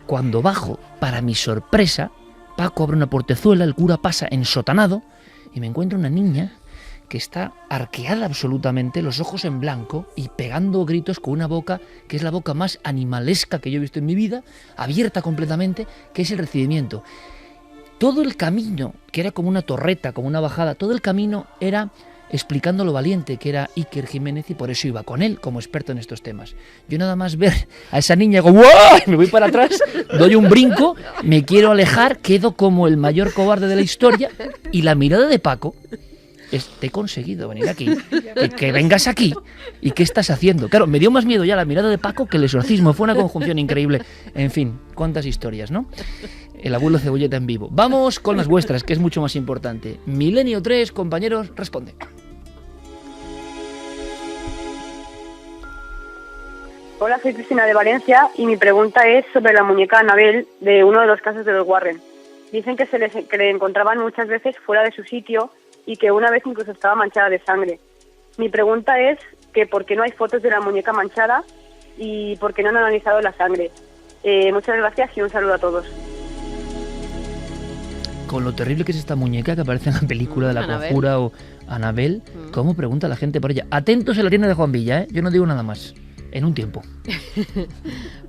cuando bajo, para mi sorpresa, Paco abre una portezuela, el cura pasa ensotanado y me encuentro una niña que está arqueada absolutamente, los ojos en blanco y pegando gritos con una boca que es la boca más animalesca que yo he visto en mi vida, abierta completamente, que es el recibimiento. Todo el camino, que era como una torreta, como una bajada, todo el camino era explicando lo valiente que era Iker Jiménez, y por eso iba con él como experto en estos temas. Yo nada más ver a esa niña, digo, ¡wow!, me voy para atrás, doy un brinco, me quiero alejar, quedo como el mayor cobarde de la historia, y la mirada de Paco es, te he conseguido venir aquí, que vengas aquí, ¿y qué estás haciendo? Claro, me dio más miedo ya la mirada de Paco que el exorcismo, fue una conjunción increíble. En fin, cuántas historias, ¿no? El abuelo Cebolleta en vivo. Vamos con las vuestras, que es mucho más importante. Milenio 3, compañeros, responde. Hola, soy Cristina de Valencia y mi pregunta es sobre la muñeca Anabel de uno de los casos de los Warren. Dicen que le encontraban muchas veces fuera de su sitio y que una vez incluso estaba manchada de sangre. Mi pregunta es que por qué no hay fotos de la muñeca manchada y por qué no han analizado la sangre. Muchas gracias y un saludo a todos. con lo terrible que es esta muñeca que aparece en la película de La Annabelle. Conjura o Annabelle, ¿cómo pregunta la gente por ella? Atentos en la tienda de Juan Villa, ¿eh? Yo no digo nada más. En un tiempo.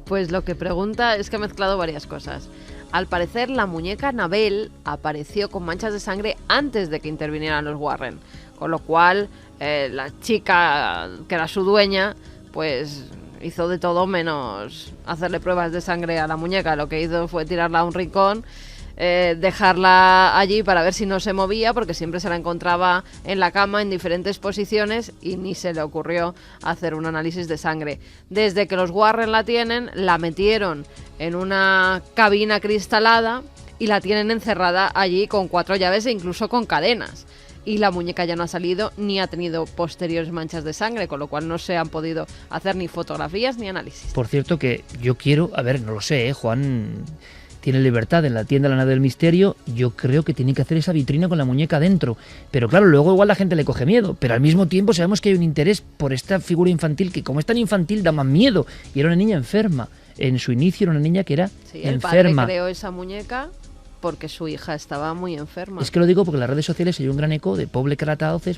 Pues lo que pregunta es que ha mezclado varias cosas. Al parecer, la muñeca Annabelle apareció con manchas de sangre antes de que intervinieran los Warren, con lo cual la chica que era su dueña, pues hizo de todo menos hacerle pruebas de sangre a la muñeca. Lo que hizo fue tirarla a un rincón, dejarla allí para ver si no se movía, porque siempre se la encontraba en la cama en diferentes posiciones y ni se le ocurrió hacer un análisis de sangre. Desde que los Warren la tienen, la metieron en una cabina cristalada y la tienen encerrada allí con 4 llaves e incluso con cadenas. Y la muñeca ya no ha salido ni ha tenido posteriores manchas de sangre, con lo cual no se han podido hacer ni fotografías ni análisis. Por cierto que yo quiero, a ver, no lo sé, Juan tiene libertad en la tienda La Nave del Misterio, yo creo que tiene que hacer esa vitrina con la muñeca dentro. Pero claro, luego igual la gente le coge miedo, pero al mismo tiempo sabemos que hay un interés por esta figura infantil que como es tan infantil da más miedo. Y era una niña enferma. En su inicio era una niña que era Sí, el enferma. padre creó esa muñeca porque su hija estaba muy enferma. Es que lo digo porque en las redes sociales hay un gran eco de pobre Carataoces,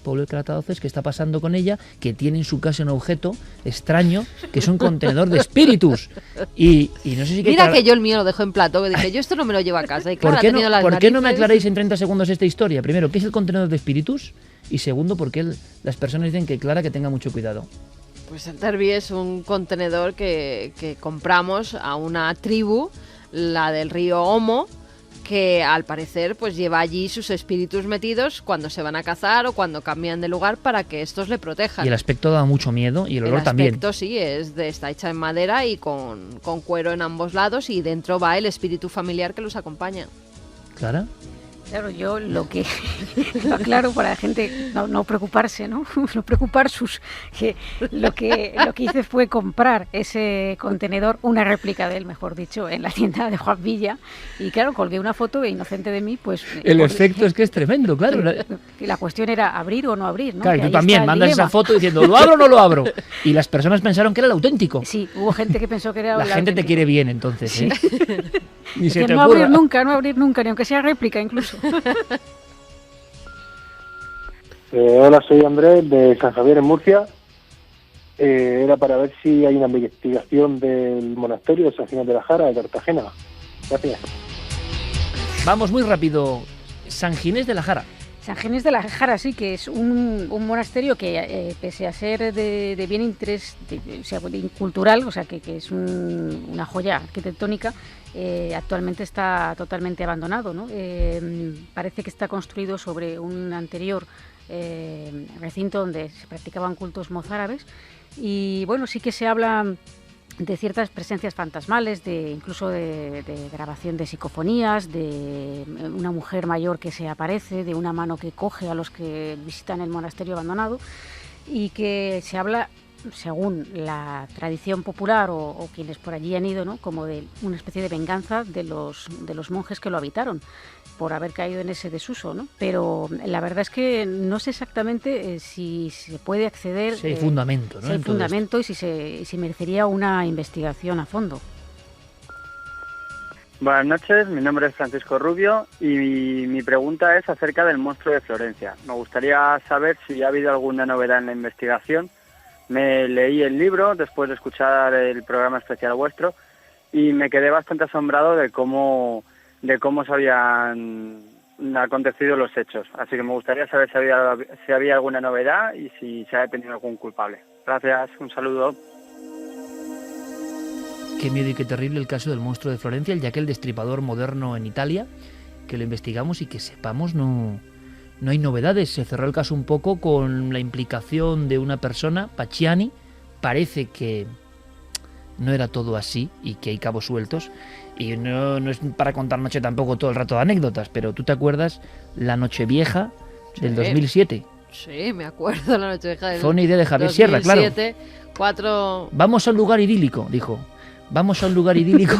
¿qué está pasando con ella? Que tiene en su casa un objeto extraño, que es un contenedor de espíritus. Y no sé si... Mira que yo el mío lo dejo en plato, que dije, yo esto no me lo llevo a casa. Y claro, ¿Por qué no me aclaráis en 30 segundos esta historia? Primero, ¿qué es el contenedor de espíritus? Y segundo, ¿por qué las personas dicen que Clara que tenga mucho cuidado? Pues el Derby es un contenedor que compramos a una tribu, la del río Omo, que al parecer pues lleva allí sus espíritus metidos cuando se van a cazar o cuando cambian de lugar para que estos le protejan. Y el aspecto da mucho miedo y el olor también. El aspecto sí, está hecha en madera y con cuero en ambos lados, y dentro va el espíritu familiar que los acompaña. ¿Clara? Claro, yo lo que lo aclaro para la gente no preocuparse, ¿no? No preocupar que lo que hice fue comprar ese contenedor, una réplica de él, mejor dicho, en la tienda de Juan Villa, y claro, colgué una foto inocente de mí, pues el efecto es que es tremendo, claro. La cuestión era abrir o no abrir, ¿no? Claro, tú también mandas esa foto diciendo, ¿lo abro o no lo abro? Y las personas pensaron que era el auténtico. Sí, hubo gente que pensó que era la gente te quiere bien, entonces, sí. ¿eh? Ni se te no abrir nunca, ni aunque sea réplica incluso. Hola, soy Andrés de San Javier en Murcia. Era para ver si hay una investigación del monasterio de San Ginés de la Jara de Cartagena. Gracias. Vamos muy rápido. San Ginés de la Jara. San Ginés de la Jara, sí, que es un monasterio que, pese a ser de bien interés cultural, o sea, que es una joya arquitectónica, actualmente está totalmente abandonado, ¿no? Parece que está construido sobre un anterior recinto donde se practicaban cultos mozárabes, y bueno, sí que se habla de ciertas presencias fantasmales, incluso de grabación de psicofonías, de una mujer mayor que se aparece, de una mano que coge a los que visitan el monasterio abandonado, y que se habla, según la tradición popular o quienes por allí han ido, ¿no?, como de una especie de venganza de los monjes que lo habitaron por haber caído en ese desuso, ¿no? Pero la verdad es que no sé exactamente si se puede acceder... Si hay fundamento, ¿no? Si hay fundamento y si merecería una investigación a fondo. Buenas noches, mi nombre es Francisco Rubio y mi pregunta es acerca del monstruo de Florencia. Me gustaría saber si ha habido alguna novedad en la investigación. Me leí el libro después de escuchar el programa especial vuestro y me quedé bastante asombrado de cómo se habían acontecido los hechos. Así que me gustaría saber si había alguna novedad y si se ha detenido algún culpable. Gracias, un saludo. Qué miedo y qué terrible el caso del monstruo de Florencia, el de aquel destripador moderno en Italia, que lo investigamos y que sepamos no hay novedades. Se cerró el caso un poco con la implicación de una persona, Pacciani. Parece que no era todo así y que hay cabos sueltos. Y no es para contar noche tampoco todo el rato de anécdotas, pero ¿tú te acuerdas la Nochevieja del 2007? Sí, me acuerdo la Nochevieja del 2007. Fue una idea de Javier Sierra, claro. 4... Vamos a un lugar idílico, dijo. Vamos a un lugar idílico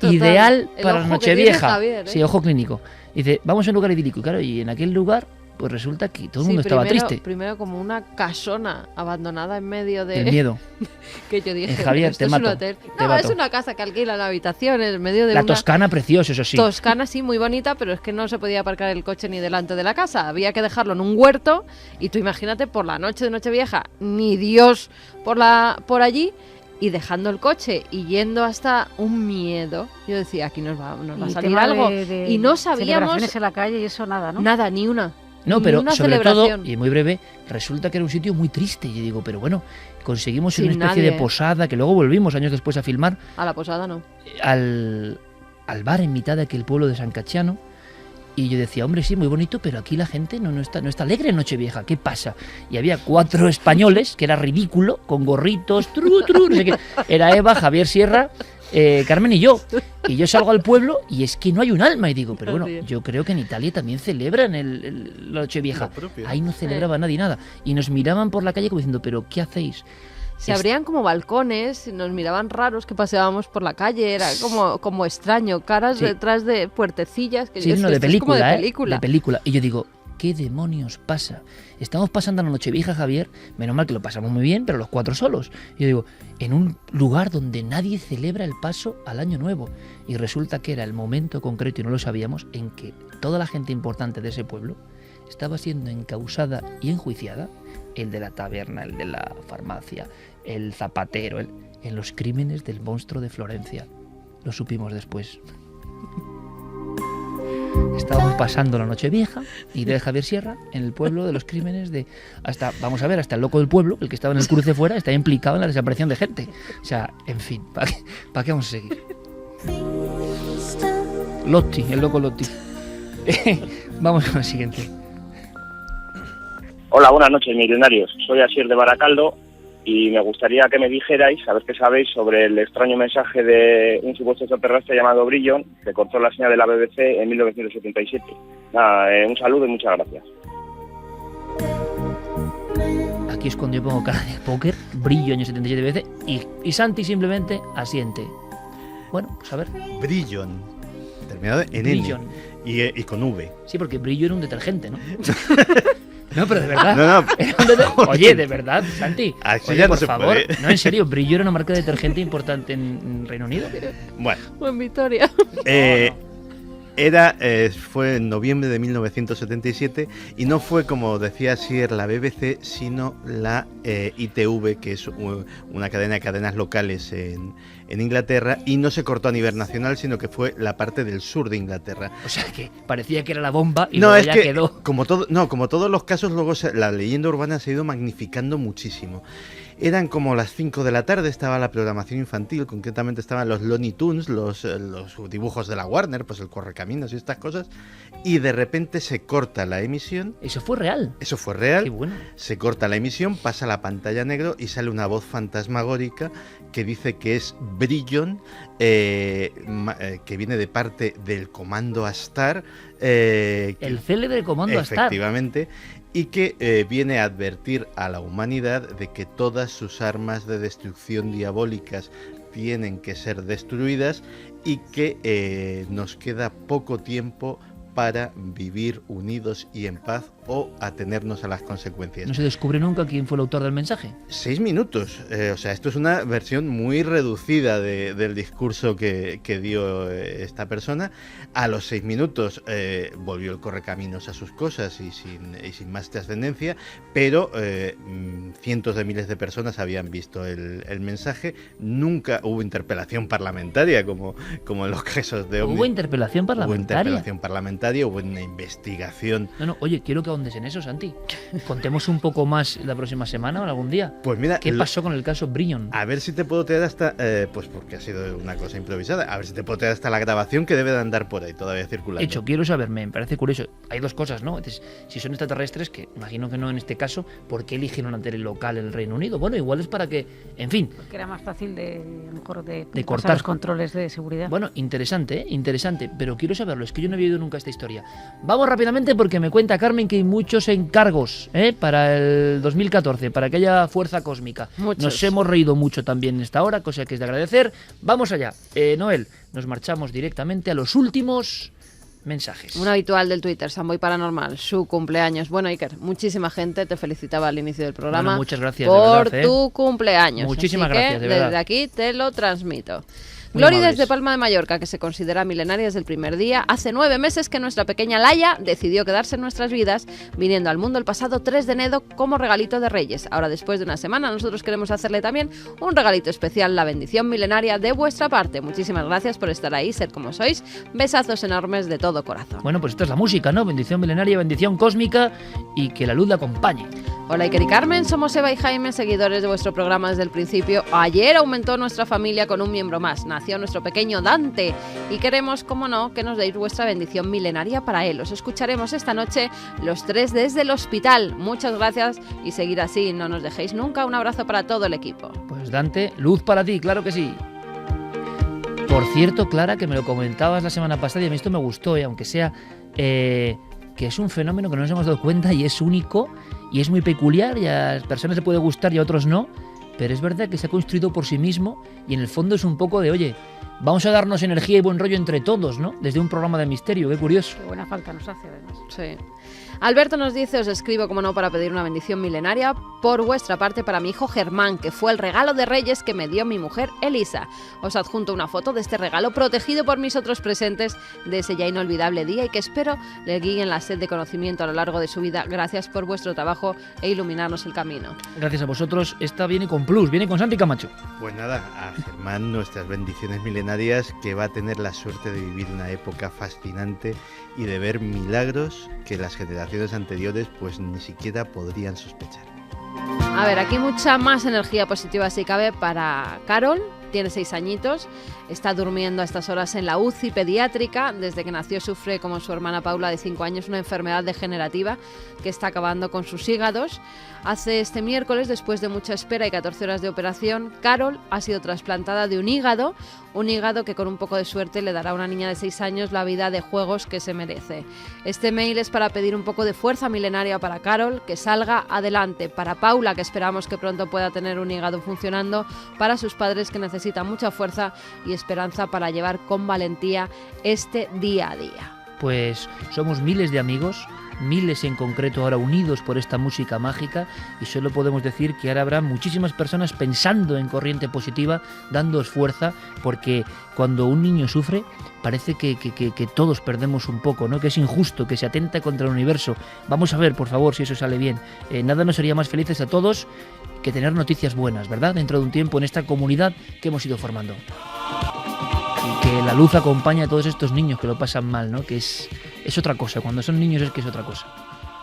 ideal para la Nochevieja. Javier, ¿eh? Sí, ojo clínico. Dice, vamos a un lugar idílico. Y claro, y en aquel lugar pues resulta que todo el mundo estaba triste. Primero como una casona abandonada en medio de... El miedo. Que yo dije, Javier, esto te es mato, un hotel. te No, mato. es una casa que alquilan habitaciones en medio de La una... Toscana, precioso, eso sí. Toscana, sí, muy bonita, pero es que no se podía aparcar el coche ni delante de la casa. Había que dejarlo en un huerto y tú imagínate por la noche de Nochevieja, ni Dios por allí, y dejando el coche y yendo hasta un miedo. Yo decía, aquí nos va a salir tema algo. de Y no sabíamos... celebraciones en la calle y eso nada, ¿no? Nada, ni una. No, Ni pero una sobre todo, celebración. y muy breve, resulta que era un sitio muy triste. Y yo digo, pero bueno, conseguimos Sin una especie nadie. de posada, que luego volvimos años después a filmar, A la posada no. al bar en mitad de aquel pueblo de San Cacciano. Y yo decía, hombre, sí, muy bonito, pero aquí la gente no está alegre en Nochevieja, ¿qué pasa? Y había 4 españoles, que era ridículo, con gorritos, no sé qué. Era Eva, Javier Sierra, Carmen y yo. Y yo salgo al pueblo y es que no hay un alma. Y digo, pero bueno, yo creo que en Italia también celebran la Nochevieja. Ahí no celebraba nadie nada. Y nos miraban por la calle como diciendo, ¿pero qué hacéis? Se abrían como balcones, nos miraban raros que paseábamos por la calle, era como extraño, caras Sí. detrás de puertecillas, que Sí, yo, no, esto de es como película, de película. de película. Y yo digo, ¿qué demonios pasa? Estamos pasando la Nochevieja, Javier, menos mal que lo pasamos muy bien, pero los 4 solos. Y yo digo, en un lugar donde nadie celebra el paso al Año Nuevo. Y resulta que era el momento concreto, y no lo sabíamos, en que toda la gente importante de ese pueblo estaba siendo encausada y enjuiciada, el de la taberna, el de la farmacia, el zapatero, en los crímenes del monstruo de Florencia. Lo supimos después. Estábamos pasando la Nochevieja y de Javier Sierra en el pueblo de los crímenes de hasta el loco del pueblo, el que estaba en el cruce fuera, está implicado en la desaparición de gente. O sea, en fin, ¿para qué vamos a seguir? Lotti, el loco Lotti. Vamos con el siguiente. Hola, buenas noches, millonarios. Soy Asier de Baracaldo y me gustaría que me dijerais, a ver qué sabéis, sobre el extraño mensaje de un supuesto extraterrestre llamado Brillon, que cortó la señal de la BBC en 1977. Nada, un saludo y muchas gracias. Aquí es cuando yo pongo cara de póker, Brillo año 77 veces, y Santi simplemente asiente. Bueno, pues a ver. Brillon, terminado en Brillon. N y con V. Sí, porque Brillo era un detergente, ¿no? No, pero de verdad. No. Oye, de verdad, Santi. Así Oye, ya no por se favor. puede. No, en serio, Brillo era una marca de detergente importante en Reino Unido. Bueno. O en Vitoria. Fue en noviembre de 1977 y no fue, como decía Sier, la BBC, sino la ITV, que es una cadena de cadenas locales en Inglaterra, y no se cortó a nivel nacional, sino que fue la parte del sur de Inglaterra. O sea, que parecía que era la bomba y no, luego es ya que, quedó. como todos los casos, luego la leyenda urbana se ha ido magnificando muchísimo. Eran como las 5 de la tarde, estaba la programación infantil, concretamente estaban los Looney Tunes, los dibujos de la Warner, pues el Correcaminos y estas cosas, y de repente se corta la emisión. ¿Eso fue real? Eso fue real. Qué bueno. Se corta la emisión, pasa la pantalla negro y sale una voz fantasmagórica que dice que es Brillon, que viene de parte del Comando Astar. El célebre Comando Astar. Efectivamente. Y que viene a advertir a la humanidad de que todas sus armas de destrucción diabólicas tienen que ser destruidas y que nos queda poco tiempo para vivir unidos y en paz o atenernos a las consecuencias. ¿No se descubre nunca quién fue el autor del mensaje? 6 minutos. O sea, esto es una versión muy reducida del discurso que dio esta persona. A los 6 minutos volvió el Correcaminos a sus cosas y sin más trascendencia, pero cientos de miles de personas habían visto el mensaje. Nunca hubo interpelación parlamentaria como en los casos de OVNI. ¿Hubo interpelación parlamentaria? Hubo interpelación parlamentaria, hubo una investigación. No, oye, quiero que ahondes en eso, Santi. Contemos un poco más la próxima semana o algún día. Pues mira, ¿qué pasó con el caso Brillon? A ver si te puedo traer hasta, pues porque ha sido una cosa improvisada, a ver si te puedo traer hasta la grabación que debe de andar por ahí todavía circulando. Hecho, quiero saber, me parece curioso. Hay dos cosas, ¿no? Entonces, si son extraterrestres, que imagino que no en este caso, ¿por qué eligen una tele local en el Reino Unido? Bueno, igual es para que, en fin. Porque era más fácil de cortar pasar los controles de seguridad. Bueno, interesante, interesante, pero quiero saberlo, es que yo no había oído nunca esta historia. Vamos rápidamente porque me cuenta Carmen que hay muchos encargos para el 2014, para que haya fuerza cósmica. Muchos. Nos hemos reído mucho también en esta hora, cosa que es de agradecer. Vamos allá. Noel, nos marchamos directamente a los últimos mensajes. Un habitual del Twitter, Samboy Paranormal, su cumpleaños. Bueno, Iker, muchísima gente te felicitaba al inicio del programa. Bueno, muchas gracias, por de verdad, tu cumpleaños. Muchísimas Así que gracias, de verdad. Desde aquí te lo transmito. Muy Glory amables. desde Palma de Mallorca, que se considera milenaria desde el primer día. Hace 9 meses que nuestra pequeña Laia decidió quedarse en nuestras vidas, viniendo al mundo el pasado 3 de enero como regalito de Reyes. Ahora, después de una semana, nosotros queremos hacerle también un regalito especial, la bendición milenaria de vuestra parte. Muchísimas gracias por estar ahí, ser como sois. Besazos enormes de todo corazón. Bueno, pues esta es la música, ¿no? Bendición milenaria, bendición cósmica y que la luz la acompañe. Hola Iker y Carmen, somos Eva y Jaime, seguidores de vuestro programa desde el principio. Ayer aumentó nuestra familia con un miembro más, nació nuestro pequeño Dante y queremos, como no, que nos deis vuestra bendición milenaria para él. Os escucharemos esta noche los 3 desde el hospital. Muchas gracias y seguir así, no nos dejéis nunca. Un abrazo para todo el equipo. Pues Dante, luz para ti, claro que sí. Por cierto, Clara, que me lo comentabas la semana pasada y a mí esto me gustó, aunque sea que es un fenómeno que no nos hemos dado cuenta y es único y es muy peculiar y a las personas le puede gustar y a otros no, pero es verdad que se ha construido por sí mismo y en el fondo es un poco de, oye, vamos a darnos energía y buen rollo entre todos, ¿no? Desde un programa de misterio, qué curioso. Qué buena falta nos hace, además. Sí. Alberto nos dice, os escribo como no para pedir una bendición milenaria por vuestra parte para mi hijo Germán, que fue el regalo de Reyes que me dio mi mujer Elisa. Os adjunto una foto de este regalo protegido por mis otros presentes de ese ya inolvidable día y que espero le guíen la sed de conocimiento a lo largo de su vida. Gracias por vuestro trabajo e iluminarnos el camino. Gracias a vosotros. Esta viene con plus, viene con Santi Camacho. Pues nada, a Germán nuestras bendiciones milenarias, que va a tener la suerte de vivir una época fascinante y de ver milagros que las generaciones anteriores pues ni siquiera podrían sospechar. A ver, aquí mucha más energía positiva si cabe para Carol. Tiene 6 añitos, está durmiendo a estas horas en la UCI pediátrica. Desde que nació sufre, como su hermana Paula de 5 años, una enfermedad degenerativa que está acabando con sus hígados. Hace este miércoles, después de mucha espera y 14 horas de operación, Carol ha sido trasplantada de un hígado que con un poco de suerte le dará a una niña de 6 años la vida de juegos que se merece. Este mail es para pedir un poco de fuerza milenaria para Carol, que salga adelante. Para Paula, que esperamos que pronto pueda tener un hígado funcionando. Para sus padres, que necesitan mucha fuerza y esperanza para llevar con valentía este día a día. Pues somos miles de amigos, miles en concreto ahora unidos por esta música mágica y solo podemos decir que ahora habrá muchísimas personas pensando en corriente positiva, dándoos fuerza, porque cuando un niño sufre parece que todos perdemos un poco, ¿no? Que es injusto, que se atenta contra el universo. Vamos a ver, por favor, si eso sale bien. Nada nos haría más felices a todos que tener noticias buenas, ¿verdad? Dentro de un tiempo en esta comunidad que hemos ido formando. Y que la luz acompañe a todos estos niños que lo pasan mal, ¿no? Que es otra cosa, cuando son niños es que es otra cosa.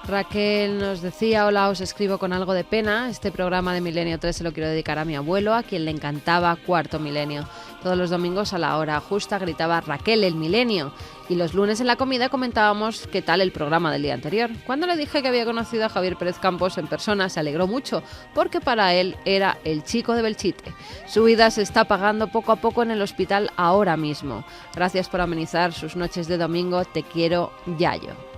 Raquel nos decía, hola, os escribo con algo de pena. Este programa de Milenio 3 se lo quiero dedicar a mi abuelo, a quien le encantaba Cuarto Milenio. Todos los domingos a la hora justa gritaba Raquel el Milenio. Y los lunes en la comida comentábamos qué tal el programa del día anterior. Cuando le dije que había conocido a Javier Pérez Campos en persona, se alegró mucho, porque para él era el chico de Belchite. Su vida se está apagando poco a poco en el hospital ahora mismo. Gracias por amenizar sus noches de domingo. Te quiero, Yayo.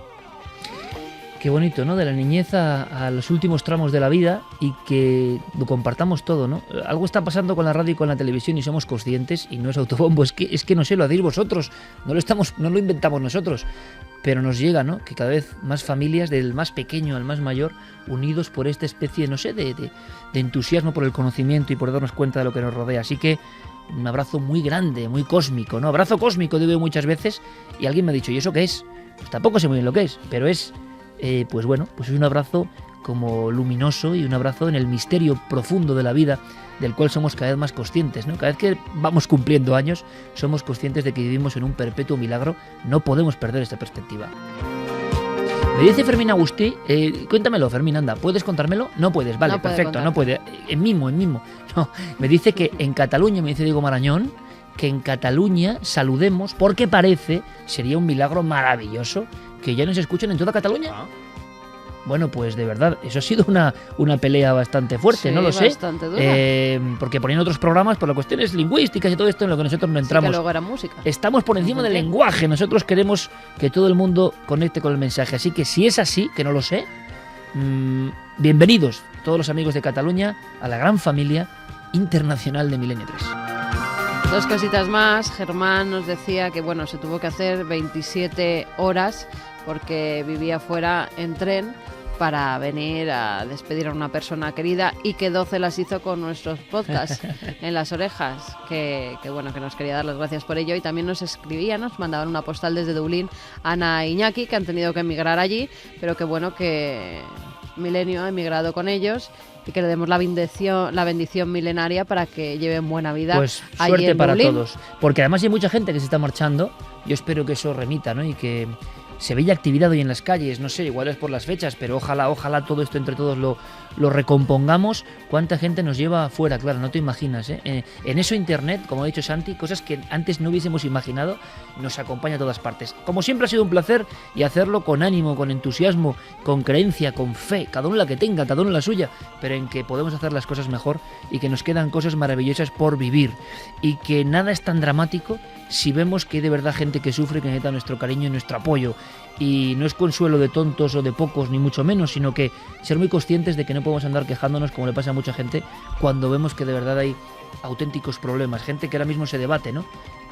Qué bonito, ¿no? De la niñez a los últimos tramos de la vida y que lo compartamos todo, ¿no? Algo está pasando con la radio y con la televisión y somos conscientes, y no es autobombo, es que no sé, lo hacéis vosotros, no lo inventamos nosotros, pero nos llega, ¿no? Que cada vez más familias, del más pequeño al más mayor, unidos por esta especie, no sé, de entusiasmo por el conocimiento y por darnos cuenta de lo que nos rodea. Así que un abrazo muy grande, muy cósmico, ¿no? Abrazo cósmico, digo yo muchas veces, y alguien me ha dicho, ¿y eso qué es? Pues tampoco sé muy bien lo que es, pero es... pues bueno, pues es un abrazo como luminoso y un abrazo en el misterio profundo de la vida, del cual somos cada vez más conscientes, ¿no? Cada vez que vamos cumpliendo años, somos conscientes de que vivimos en un perpetuo milagro. No podemos perder esta perspectiva. Me dice Fermín Agustí, cuéntamelo, Fermín, anda, ¿puedes contármelo? No puedes, vale, no perfecto, no puede. En mimo. No, me dice que en Cataluña, me dice Diego Marañón, que en Cataluña saludemos, porque parece, sería un milagro maravilloso, que ya nos escuchen en toda Cataluña. Bueno, pues de verdad, eso ha sido una pelea bastante fuerte, sí, no lo sé. Bastante dura. Porque ponían otros programas por las cuestiones lingüísticas y todo esto en lo que nosotros no entramos. Sí, que luego era música. Estamos por encima del lenguaje, nosotros queremos que todo el mundo conecte con el mensaje. Así que si es así, que no lo sé, bienvenidos todos los amigos de Cataluña a la gran familia internacional de Milenio 3. Dos cositas más. Germán nos decía que bueno, se tuvo que hacer 27 horas porque vivía fuera en tren para venir a despedir a una persona querida y que 12 las hizo con nuestros podcasts en las orejas, que bueno, que nos quería dar las gracias por ello. Y también nos escribían, nos mandaban una postal desde Dublín, Ana e Iñaki, que han tenido que emigrar allí, pero que bueno, que Milenio ha emigrado con ellos y que le demos la bendición milenaria para que lleven buena vida. Pues allí suerte en para Dublín. todos, porque además hay mucha gente que se está marchando. Yo espero que eso remita, ¿no? Y que se vea actividad hoy en las calles, no sé, igual es por las fechas, pero ojalá todo esto entre todos lo recompongamos. ¿Cuánta gente nos lleva afuera? Claro, no te imaginas, ¿eh? En eso Internet, como ha dicho Santi, cosas que antes no hubiésemos imaginado, nos acompaña a todas partes. Como siempre ha sido un placer, y hacerlo con ánimo, con entusiasmo, con creencia, con fe, cada uno la que tenga, cada uno la suya, pero en que podemos hacer las cosas mejor y que nos quedan cosas maravillosas por vivir, y que nada es tan dramático si vemos que hay de verdad gente que sufre, que necesita nuestro cariño y nuestro apoyo. Y no es consuelo de tontos o de pocos, ni mucho menos, sino que ser muy conscientes de que no podemos andar quejándonos como le pasa a mucha gente cuando vemos que de verdad hay auténticos problemas, gente que ahora mismo se debate, ¿no?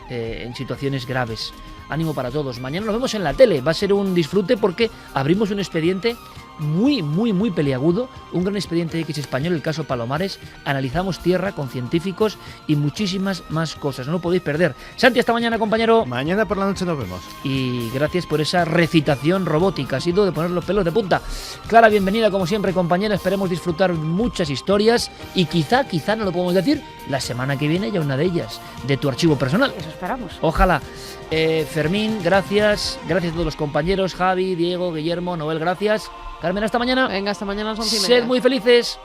En situaciones graves. Ánimo para todos. Mañana nos vemos en la tele. Va a ser un disfrute porque abrimos un expediente muy peliagudo, un gran expediente de X español, el caso Palomares. Analizamos tierra con científicos y muchísimas más cosas. No lo podéis perder. Santi, hasta mañana, compañero. Mañana por la noche nos vemos. Y gracias por esa recitación robótica. Ha sido de poner los pelos de punta. Clara, bienvenida como siempre, compañera. Esperemos disfrutar muchas historias y quizá no lo podemos decir, la semana que viene ya una de ellas, de tu archivo personal. Eso esperamos. Ojalá. Fermín, gracias a todos los compañeros, Javi, Diego, Guillermo, Noel, gracias. Carmen, hasta mañana. Venga, hasta mañana a las 11:30. Sed muy felices.